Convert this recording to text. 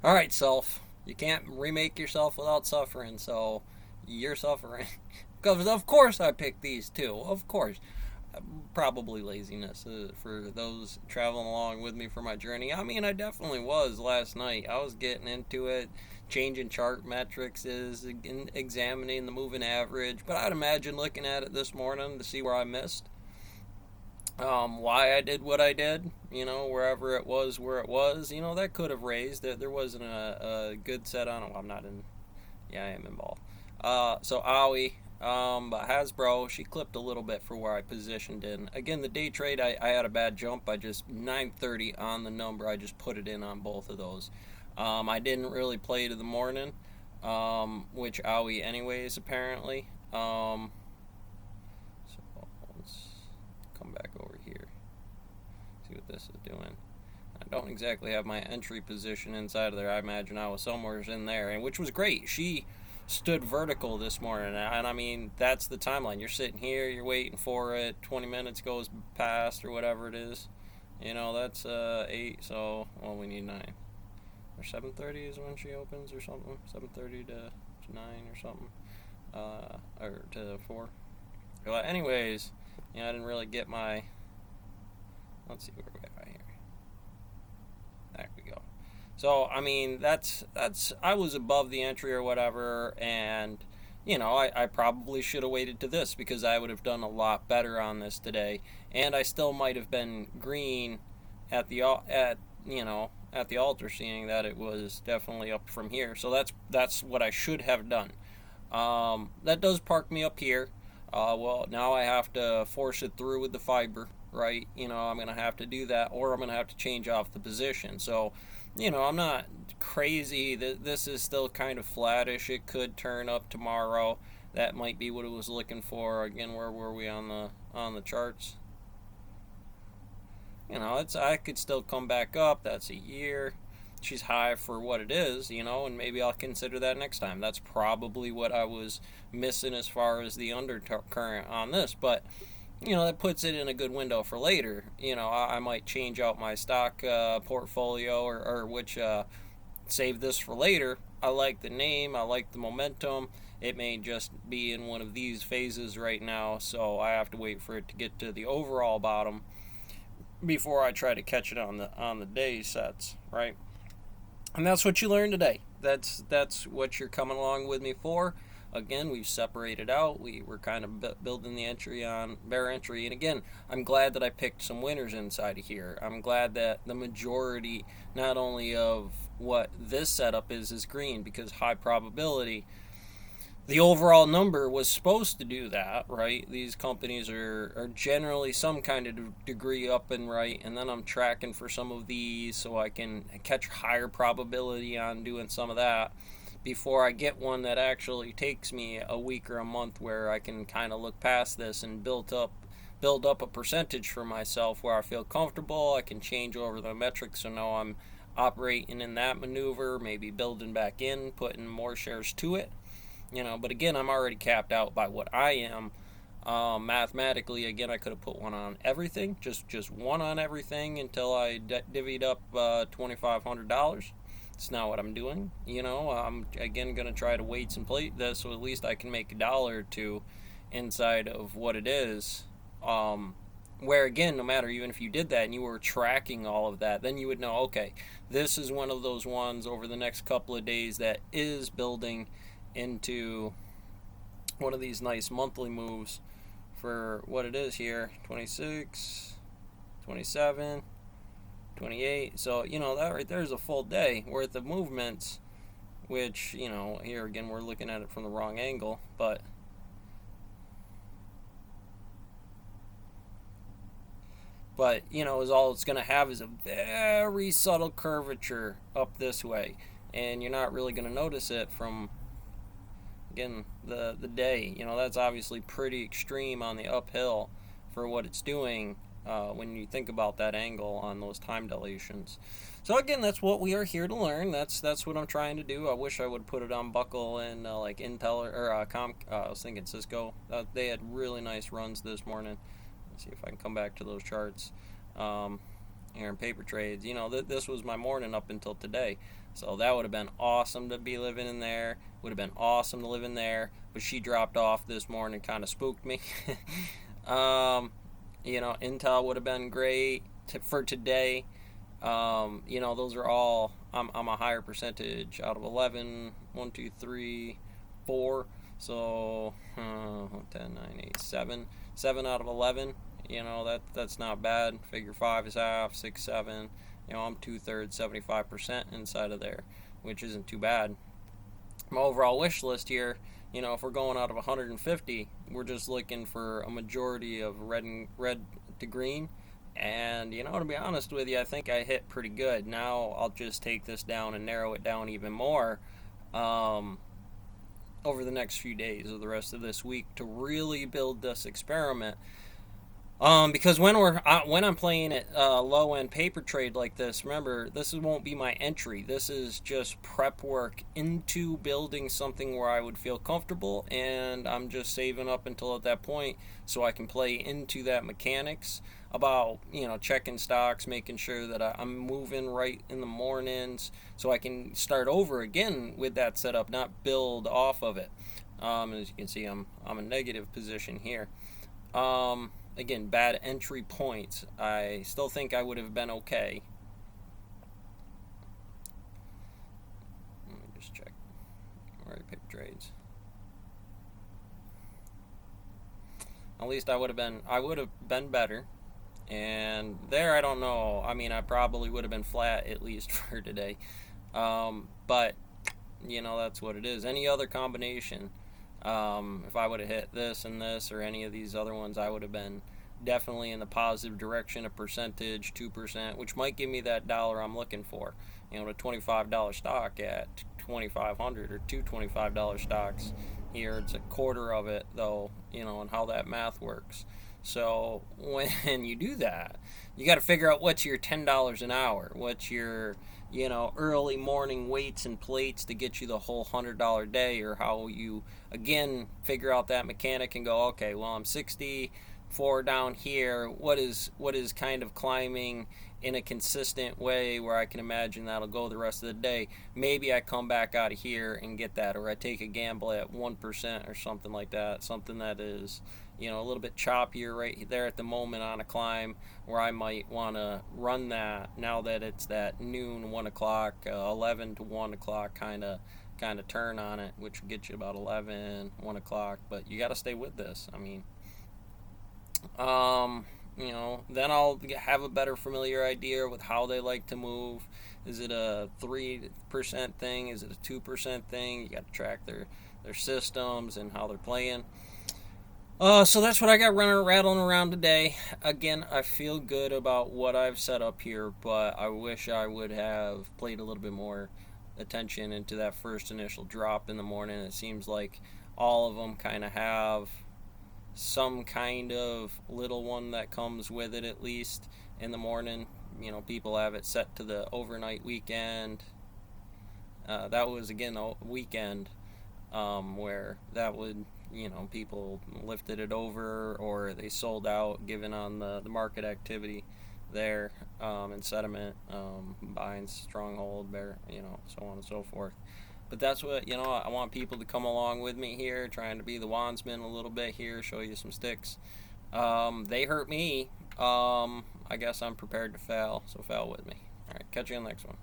All right, self. You can't remake yourself without suffering, so you're suffering. Because of course I picked these two. Of course. Probably laziness for those traveling along with me for my journey. I mean, I definitely was last night. I was getting into it, changing chart metrics, examining the moving average. But I'd imagine looking at it this morning to see where I missed, why I did what I did, wherever it was, where it was, that could have raised it. There wasn't a good set on it. Well, I'm not in, yeah, I am involved. So Aoi, but Hasbro, she clipped a little bit for where I positioned in. Again, the day trade, I had a bad jump. I just 930 on the number. I just put it in on both of those. I didn't really play to the morning, which Aoi anyways apparently. So let's come back over here. See what this is doing. I don't exactly have my entry position inside of there. I imagine I was somewhere in there, and which was great. She stood vertical this morning, and I mean that's the timeline. You're sitting here, you're waiting for it. 20 minutes goes past or whatever it is. That's 8. So we need 9 or 7:30 is when she opens or something. 7:30 to 9 or something, or to 4. But anyways, I didn't really get my. Let's see where we are here. There we go. So I mean that's I was above the entry or whatever, and I probably should have waited to this because I would have done a lot better on this today, and I still might have been green at the at the altar, seeing that it was definitely up from here. So that's what I should have done. That does park me up here. Well, now I have to force it through with the fiber, right? I'm going to have to do that, or I'm going to have to change off the position. So, I'm not crazy. This is still kind of flattish. It could turn up tomorrow. That might be what it was looking for. Again, where were we on the charts? It's I could still come back up. That's a year. She's high for what it is, and maybe I'll consider that next time. That's probably what I was missing as far as the undercurrent on this, but that puts it in a good window for later. I might change out my stock portfolio or which save this for later. I like the name, I like the momentum. It may just be in one of these phases right now, so I have to wait for it to get to the overall bottom before I try to catch it on the day sets, right? And that's what you learned today. That's what you're coming along with me for. Again, we've separated out. We were kind of building the entry on bear entry, and again, I'm glad that I picked some winners inside of here. I'm glad that the majority, not only of what this setup is green because high probability, the overall number was supposed to do that, right? These companies are generally some kind of degree up and right, and then I'm tracking for some of these so I can catch higher probability on doing some of that before I get one that actually takes me a week or a month where I can kind of look past this and build up a percentage for myself where I feel comfortable. I can change over the metrics so now I'm operating in that maneuver, maybe building back in, putting more shares to it. But again, I'm already capped out by what I am. Mathematically, again, I could have put one on everything, just one on everything until I divvied up $2,500. It's not what I'm doing. I'm again gonna try to weights and plate this so at least I can make a dollar or two inside of what it is. Where again, no matter even if you did that and you were tracking all of that, then you would know, okay, this is one of those ones over the next couple of days that is building into one of these nice monthly moves for what it is here. 26, 27, 28. So that right there is a full day worth of movements, which here again we're looking at it from the wrong angle, but is all it's going to have is a very subtle curvature up this way, and you're not really going to notice it from again the day. That's obviously pretty extreme on the uphill for what it's doing when you think about that angle on those time dilations. So again, that's what we are here to learn. That's what I'm trying to do. I wish I would put it on Buckle and like Intel or I was thinking Cisco. They had really nice runs this morning. Let's see if I can come back to those charts here in paper trades. This was my morning up until today. So that would have been awesome to be living in there. Would have been awesome to live in there. But she dropped off this morning, kind of spooked me. Intel would have been great for today. Those are all, I'm a higher percentage out of 11, 1, 2, 3, 4. So 10, 9, 8, 7. 7 out of 11. That's not bad. Figure 5 is half, 6, 7. I'm 2/3, 75% inside of there, which isn't too bad. My overall wish list here, if we're going out of 150, we're just looking for a majority of red to green. And, to be honest with you, I think I hit pretty good. Now I'll just take this down and narrow it down even more over the next few days or the rest of this week to really build this experiment. Because when I'm playing at low end paper trade like this, remember, this won't be my entry. This is just prep work into building something where I would feel comfortable, and I'm just saving up until at that point so I can play into that mechanics about checking stocks, making sure that I'm moving right in the mornings, so I can start over again with that setup, not build off of it. As you can see, I'm a negative position here. Again, bad entry points. I still think I would have been okay. Let me just check where I picked trades. At least I would have been better. And there, I don't know. I mean, I probably would have been flat at least for today. But that's what it is. Any other combination, if I would have hit this and this or any of these other ones, I would have been definitely in the positive direction, a percentage, 2%, which might give me that dollar I'm looking for. The $25 stock at 2,500 or two $25 stocks here. It's a quarter of it, though, and how that math works. So when you do that, you got to figure out what's your $10 an hour, what's your early morning weights and plates to get you the whole $100 day, or how you again figure out that mechanic and go, okay, well, I'm 64 down here. What is kind of climbing in a consistent way where I can imagine that'll go the rest of the day. Maybe I come back out of here and get that, or I take a gamble at 1% or something like that, something that is a little bit choppier right there at the moment on a climb, where I might want to run that now that it's that noon, 1 o'clock, 11 to 1 o'clock kind of turn on it, which would get you about 11, 1 o'clock. But you got to stay with this. I mean, then I'll have a better familiar idea with how they like to move. Is it a 3% thing? Is it a 2% thing? You got to track their systems and how they're playing. So that's what I got rattling around today. Again, I feel good about what I've set up here, but I wish I would have played a little bit more attention into that first initial drop in the morning. It seems like all of them kind of have some kind of little one that comes with it, at least in the morning. People have it set to the overnight weekend. That was, again, a weekend where that would, people lifted it over, or they sold out given on the market activity there, and sentiment, buying stronghold, bear, so on and so forth. But that's what, I want people to come along with me here, trying to be the wandsman a little bit here, show you some sticks. They hurt me. I guess I'm prepared to fail, so fail with me. All right, catch you on the next one.